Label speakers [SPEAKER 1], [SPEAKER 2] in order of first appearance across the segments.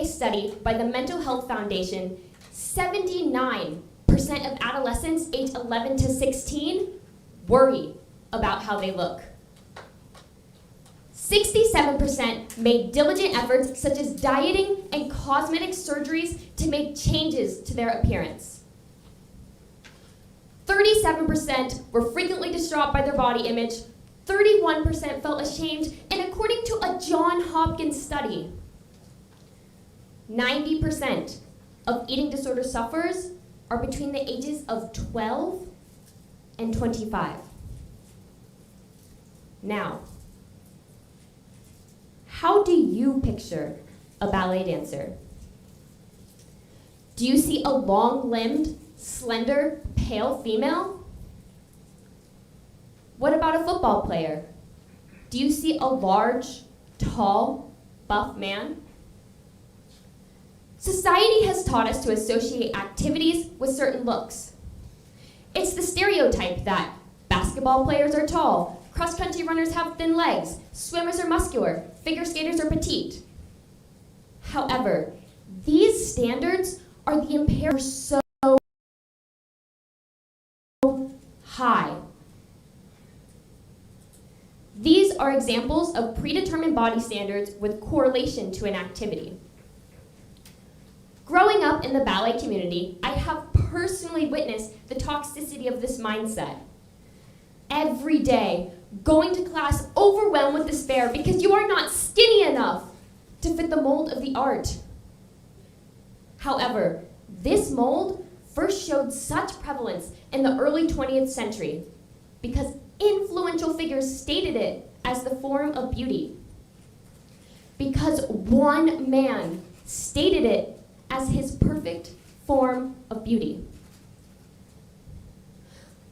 [SPEAKER 1] study by the Mental Health Foundation, 79% of adolescents aged 11 to 16 worry about how they look. 67% made diligent efforts such as dieting and cosmetic surgeries to make changes to their appearance. 37% were frequently distraught by their body image, 31% felt ashamed, and according to a Johns Hopkins study, 90% of eating disorder sufferers are between the ages of 12 and 25. Now, how do you picture a ballet dancer? Do you see a long-limbed, slender, pale female? What about a football player? Do you see a large, tall, buff man? Society has taught us to associate activities with certain looks. It's the stereotype that basketball players are tall, cross-country runners have thin legs, swimmers are muscular, figure skaters are petite. However, these standards are the imperative so high. These are examples of predetermined body standards with correlation to an activity. Growing up in the ballet community, I have personally witnessed the toxicity of this mindset. Every day, going to class overwhelmed with despair because you are not skinny enough to fit the mold of the art. However, this mold first showed such prevalence in the early 20th century because influential figures stated it as the form of beauty. Because one man stated it as his perfect form of beauty.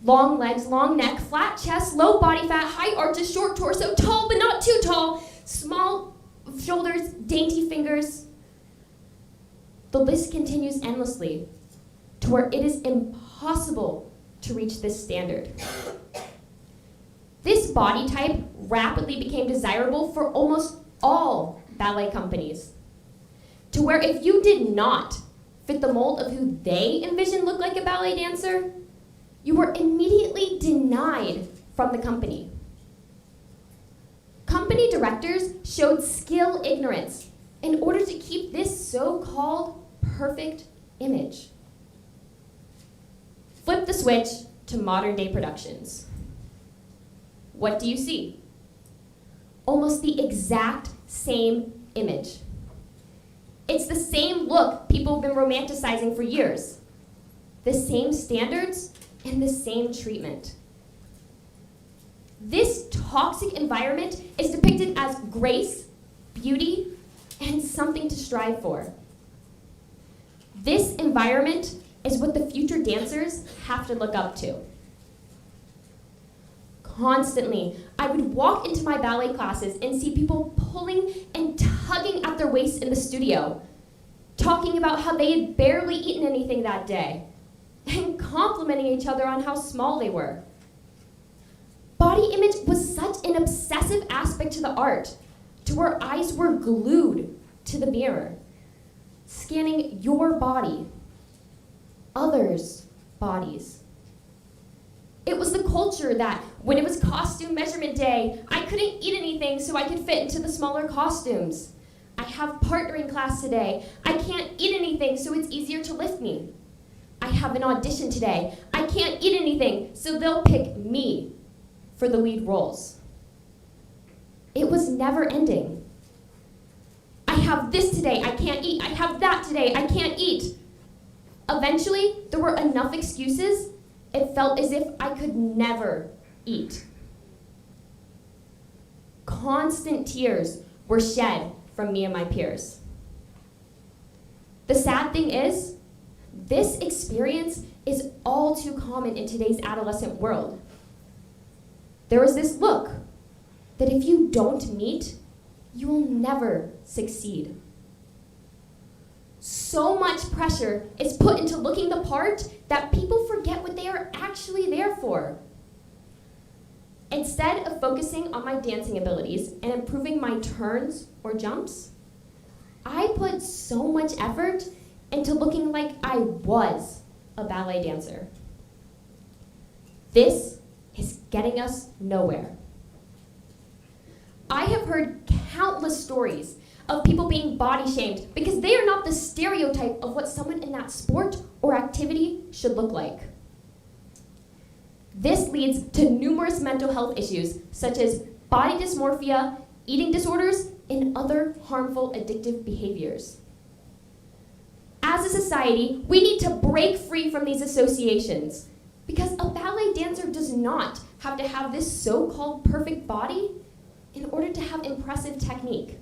[SPEAKER 1] Long legs, long neck, flat chest, low body fat, high arches, short torso, tall but not too tall, small shoulders, dainty fingers. The list continues endlessly to where it is impossible to reach this standard. This body type rapidly became desirable for almost all ballet companies, to where if you did not fit the mold of who they envisioned looked like a ballet dancer, you were immediately denied from the company. Company directors showed skill ignorance in order to keep this so-called perfect image. Flip the switch to modern day productions. What do you see? Almost the exact same image. It's the same look people have been romanticizing for years. The same standards and the same treatment. This toxic environment is depicted as grace, beauty, and something to strive for. This environment is what the future dancers have to look up to. Constantly, I would walk into my ballet classes and see people pulling and tugging at their waists in the studio, talking about how they had barely eaten anything that day, and complimenting each other on how small they were. Body image was such an obsessive aspect to the art, to where eyes were glued to the mirror, scanning your body, others' bodies. It was the culture that, when it was costume measurement day, I couldn't eat anything so I could fit into the smaller costumes. I have partnering class today. I can't eat anything so it's easier to lift me. I have an audition today. I can't eat anything so they'll pick me for the lead roles. It was never ending. I have this today, I can't eat. I have that today, I can't eat. Eventually, there were enough excuses, it felt as if I could never eat. Constant tears were shed from me and my peers. The sad thing is, this experience is all too common in today's adolescent world. There is this look that if you don't meet, you will never succeed. So much pressure is put into looking the part that people forget what they are actually there for. Instead of focusing on my dancing abilities and improving my turns or jumps, I put so much effort into looking like I was a ballet dancer. This is getting us nowhere. I have heard countless stories of people being body shamed because they are not the stereotype of what someone in that sport or activity should look like. This leads to numerous mental health issues such as body dysmorphia, eating disorders, and other harmful addictive behaviors. As a society, we need to break free from these associations because a ballet dancer does not have to have this so-called perfect body in order to have impressive technique.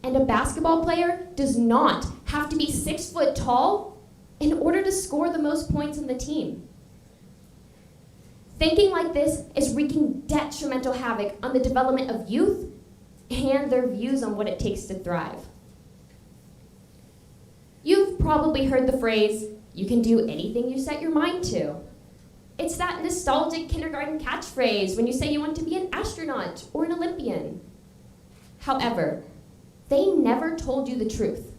[SPEAKER 1] And a basketball player does not have to be 6 foot tall in order to score the most points on the team. Thinking like this is wreaking detrimental havoc on the development of youth and their views on what it takes to thrive. You've probably heard the phrase, "You can do anything you set your mind to." It's that nostalgic kindergarten catchphrase when you say you want to be an astronaut or an Olympian. However, they never told you the truth.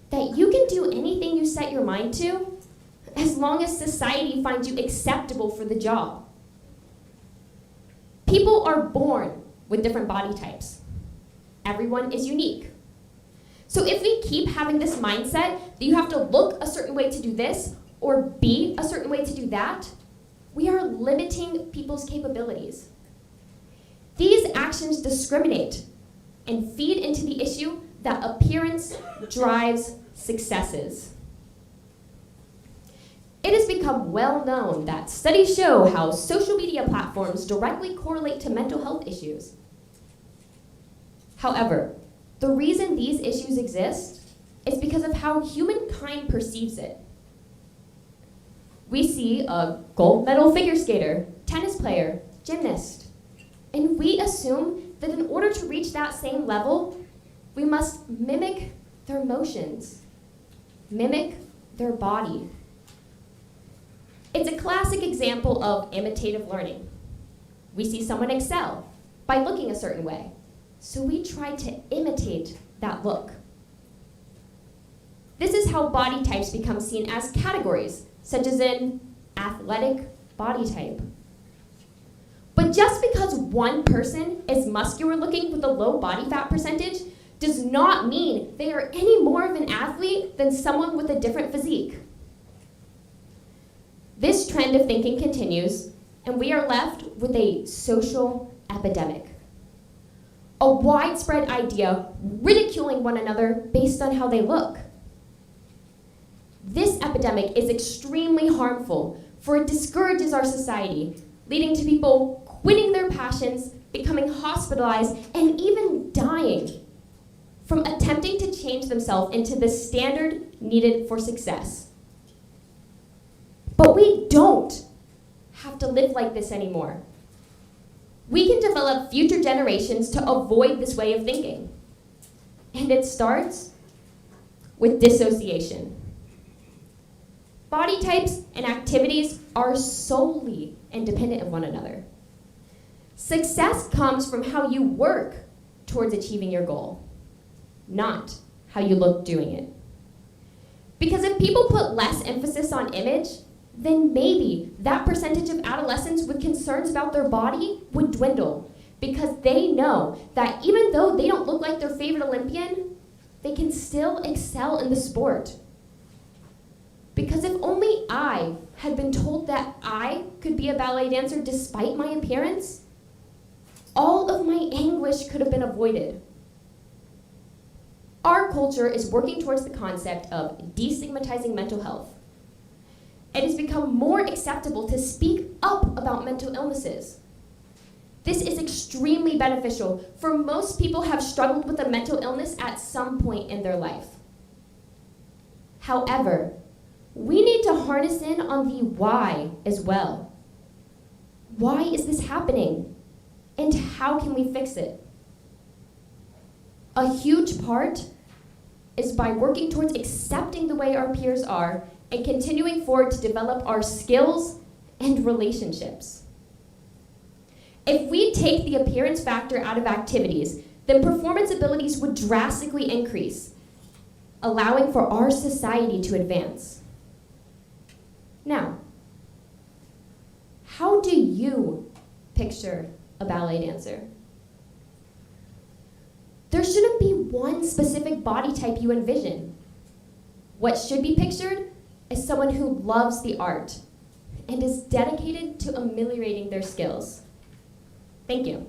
[SPEAKER 1] That you can do anything you set your mind to as long as society finds you acceptable for the job. People are born with different body types. Everyone is unique. So if we keep having this mindset that you have to look a certain way to do this or be a certain way to do that, we are limiting people's capabilities. These actions discriminate and feed into the issue that appearance drives successes. It has become well known that studies show how social media platforms directly correlate to mental health issues. However, the reason these issues exist is because of how humankind perceives it. We see a gold medal figure skater, tennis player, gymnast, and we assume that in order to reach that same level, we must mimic their motions, mimic their body. It's a classic example of imitative learning. We see someone excel by looking a certain way, so we try to imitate that look. This is how body types become seen as categories, such as in athletic body type. But just because one person is muscular looking with a low body fat percentage does not mean they are any more of an athlete than someone with a different physique. This trend of thinking continues, and we are left with a social epidemic. A widespread idea ridiculing one another based on how they look. This epidemic is extremely harmful, for it discourages our society, leading to people quitting their passions, becoming hospitalized, and even dying from attempting to change themselves into the standard needed for success. But we don't have to live like this anymore. We can develop future generations to avoid this way of thinking. And it starts with dissociation. Body types and activities are solely independent of one another. Success comes from how you work towards achieving your goal, not how you look doing it. Because if people put less emphasis on image, then maybe that percentage of adolescents with concerns about their body would dwindle, because they know that even though they don't look like their favorite Olympian, they can still excel in the sport. Because if only I had been told that I could be a ballet dancer despite my appearance, all of my anguish could have been avoided. Our culture is working towards the concept of destigmatizing mental health. It has become more acceptable to speak up about mental illnesses. This is extremely beneficial, for most people have struggled with a mental illness at some point in their life. However, we need to harness in on the why as well. Why is this happening? And how can we fix it? A huge part is by working towards accepting the way our peers are and continuing forward to develop our skills and relationships. If we take the appearance factor out of activities, then performance abilities would drastically increase, allowing for our society to advance. Now, how do you picture a ballet dancer? There shouldn't be one specific body type you envision. What should be pictured is someone who loves the art and is dedicated to ameliorating their skills. Thank you.